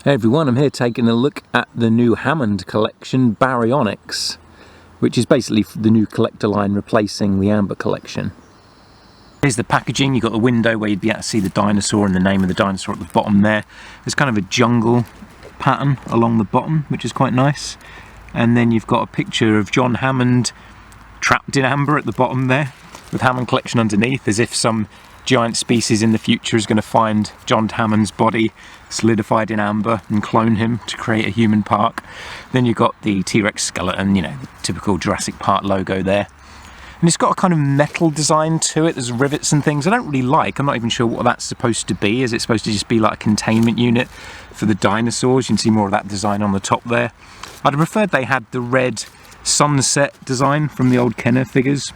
Hey everyone, I'm here taking a look at the new Hammond collection, Baryonyx, which is basically the new collector line replacing the Amber collection. Here's the packaging. You've got the window where you'd be able to see the dinosaur and the name of the dinosaur at the bottom there. There's kind of a jungle pattern along the bottom, which is quite nice. And then you've got a picture of John Hammond trapped in amber at the bottom there, with Hammond collection underneath, as if some giant species in the future is going to find John Hammond's body solidified in amber and clone him to create a human park. Then you've got the T-Rex skeleton, you know, the typical Jurassic Park logo there. And it's got a kind of metal design to it. There's rivets and things I don't really like. I'm not even sure what that's supposed to be. Is it supposed to just be like a containment unit for the dinosaurs? You can see more of that design on the top there. I'd have preferred they had the red sunset design from the old Kenner figures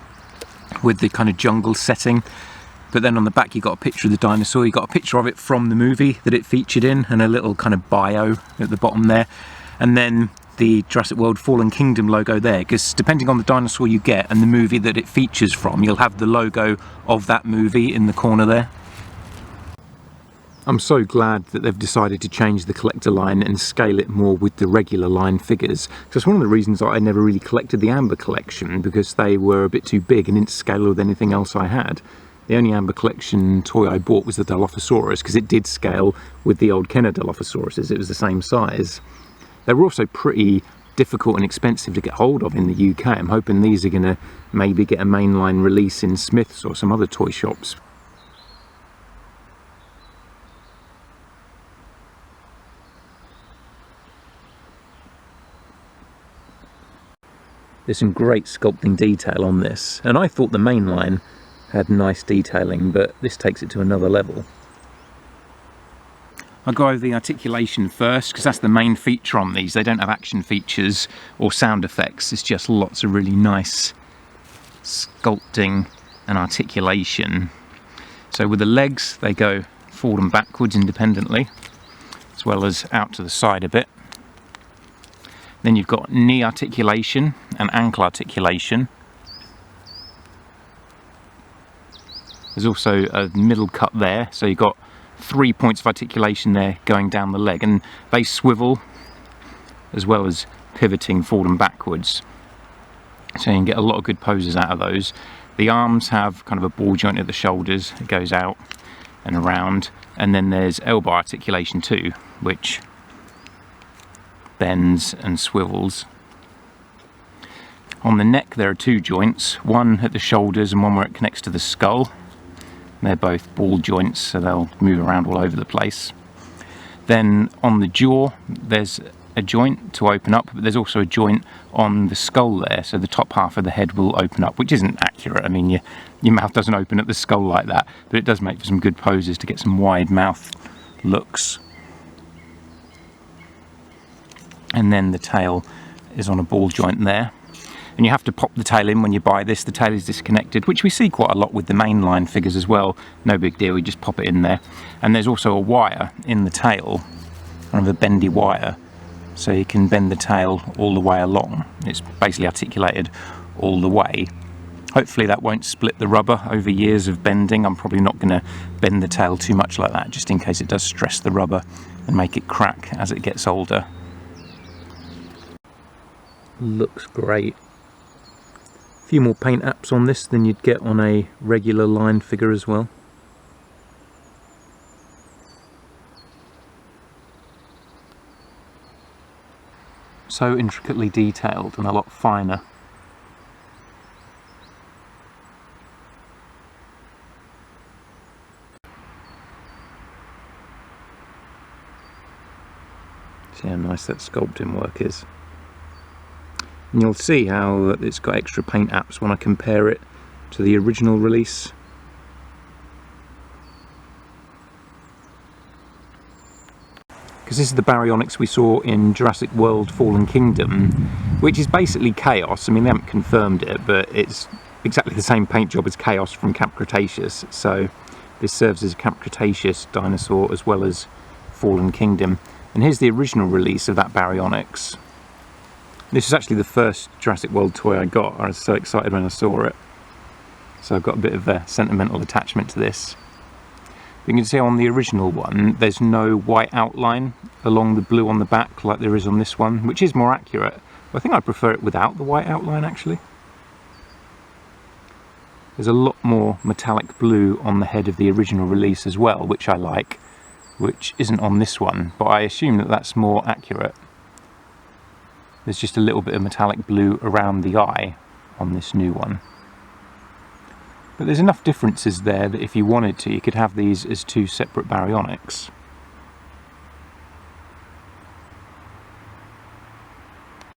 with the kind of jungle setting. But then on the back you've got a picture of the dinosaur, you've got a picture of it from the movie that it featured in, and a little kind of bio at the bottom there. And then the Jurassic World Fallen Kingdom logo there, because depending on the dinosaur you get and the movie that it features from, you'll have the logo of that movie in the corner there. I'm so glad that they've decided to change the collector line and scale it more with the regular line figures. Because one of the reasons I never really collected the Amber collection, because they were a bit too big and didn't scale with anything else I had. The only Amber collection toy I bought was the Dilophosaurus, because it did scale with the old Kenner Dilophosauruses. It was the same size. They were also pretty difficult and expensive to get hold of in the UK. I'm hoping these are going to maybe get a mainline release in Smith's or some other toy shops. There's some great sculpting detail on this, and I thought the mainline had nice detailing, but this takes it to another level. I'll go over the articulation first, because that's the main feature on these. They don't have action features or sound effects, it's just lots of really nice sculpting and articulation. So with the legs, they go forward and backwards independently, as well as out to the side a bit. Then you've got knee articulation and ankle articulation. There's also a middle cut there, so you've got 3 points of articulation there going down the leg, and they swivel as well as pivoting forward and backwards, so you can get a lot of good poses out of those. The arms have kind of a ball joint at the shoulders, it goes out and around, and then there's elbow articulation too, which bends and swivels. On the neck there are 2 joints, one at the shoulders and one where it connects to the skull. They're both ball joints, so they'll move around all over the place. Then on the jaw there's a joint to open up, but there's also a joint on the skull there, so the top half of the head will open up, which isn't accurate. I mean, your mouth doesn't open at the skull like that, but it does make for some good poses to get some wide mouth looks. And then the tail is on a ball joint there. And you have to pop the tail in when you buy this. The tail is disconnected, which we see quite a lot with the mainline figures as well. No big deal, we just pop it in there. And there's also a wire in the tail, kind of a bendy wire, so you can bend the tail all the way along. It's basically articulated all the way. Hopefully that won't split the rubber over years of bending. I'm probably not going to bend the tail too much like that, just in case it does stress the rubber and make it crack as it gets older. Looks great. A few more paint apps on this than you'd get on a regular line figure as well. So intricately detailed and a lot finer. See how nice that sculpting work is. And you'll see how it's got extra paint apps when I compare it to the original release. Because this is the Baryonyx we saw in Jurassic World Fallen Kingdom, which is basically Chaos. I mean, they haven't confirmed it, but it's exactly the same paint job as Chaos from Camp Cretaceous. So this serves as a Camp Cretaceous dinosaur as well as Fallen Kingdom. And here's the original release of that Baryonyx. This is actually the first Jurassic World toy I got. I was so excited when I saw it. So I've got a bit of a sentimental attachment to this. You can see on the original one there's no white outline along the blue on the back like there is on this one, which is more accurate. I think I prefer it without the white outline actually. There's a lot more metallic blue on the head of the original release as well, which I like, which isn't on this one, but I assume that that's more accurate. There's just a little bit of metallic blue around the eye on this new one. But there's enough differences there that if you wanted to, you could have these as two separate Baryonyx.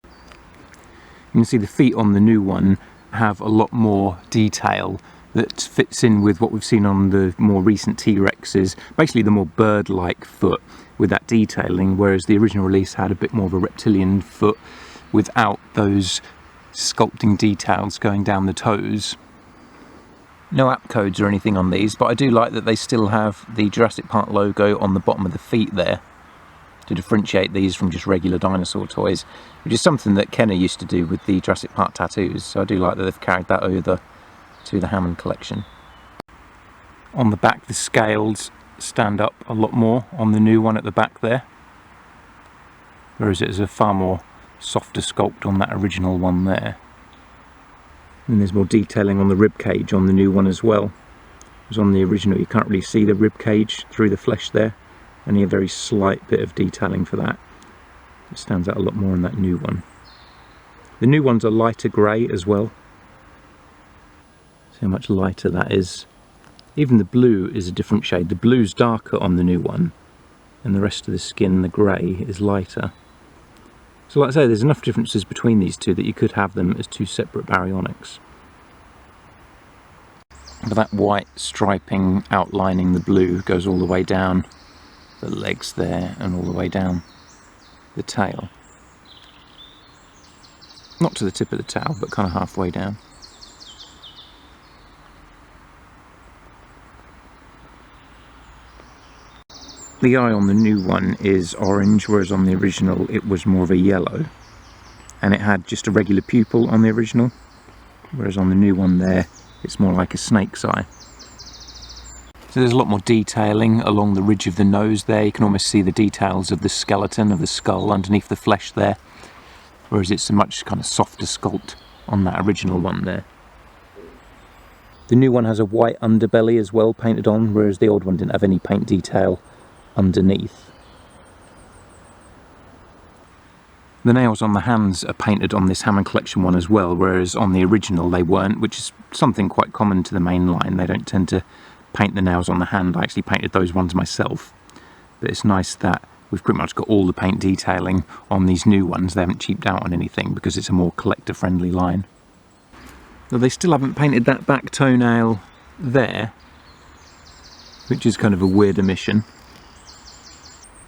You can see the feet on the new one have a lot more detail that fits in with what we've seen on the more recent T-Rexes, basically the more bird-like foot with that detailing, whereas the original release had a bit more of a reptilian foot without those sculpting details going down the toes. No app codes or anything on these, but I do like that they still have the Jurassic Park logo on the bottom of the feet there to differentiate these from just regular dinosaur toys, which is something that Kenner used to do with the Jurassic Park tattoos, so I do like that they've carried that over to the Hammond collection. On the back the scales stand up a lot more on the new one at the back there, whereas it is a far more softer sculpt on that original one there. And there's more detailing on the rib cage on the new one as well. Whereas on the original you can't really see the rib cage through the flesh there. Only a very slight bit of detailing for that. It stands out a lot more on that new one. The new one's a lighter grey as well. See how much lighter that is. Even the blue is a different shade. The blue's darker on the new one, and the rest of the skin, the grey, is lighter. So like I say, there's enough differences between these two that you could have them as two separate Baryonyx. But that white striping outlining the blue goes all the way down the legs there and all the way down the tail. Not to the tip of the tail, but kind of halfway down. The eye on the new one is orange, whereas on the original it was more of a yellow. And it had just a regular pupil on the original, whereas on the new one there it's more like a snake's eye. So there's a lot more detailing along the ridge of the nose there. You can almost see the details of the skeleton of the skull underneath the flesh there, whereas it's a much kind of softer sculpt on that original one there. The new one has a white underbelly as well painted on, whereas the old one didn't have any paint detail underneath. The nails on the hands are painted on this Hammond collection one as well, whereas on the original they weren't, which is something quite common to the main line. They don't tend to paint the nails on the hand. I actually painted those ones myself, but it's nice that we've pretty much got all the paint detailing on these new ones. They haven't cheaped out on anything because it's a more collector friendly line. Though they still haven't painted that back toenail there, which is kind of a weird omission.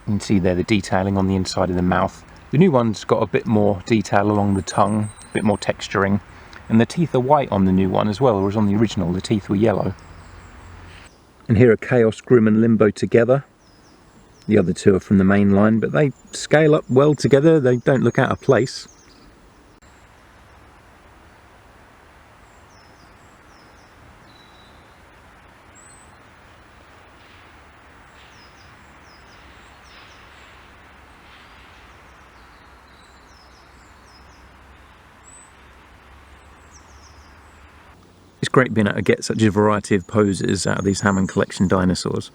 You can see there the detailing on the inside of the mouth. The new one's got a bit more detail along the tongue, a bit more texturing, and the teeth are white on the new one as well, whereas on the original the teeth were yellow. And here are Chaos, Grim and Limbo together. The other two are from the main line, but they scale up well together. They don't look out of place. It's great being able to get such a variety of poses out of these Hammond collection dinosaurs.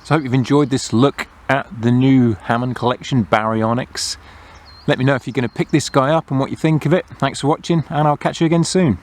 So I hope you've enjoyed this look at the new Hammond collection, Baryonyx. Let me know if you're going to pick this guy up and what you think of it. Thanks for watching, and I'll catch you again soon.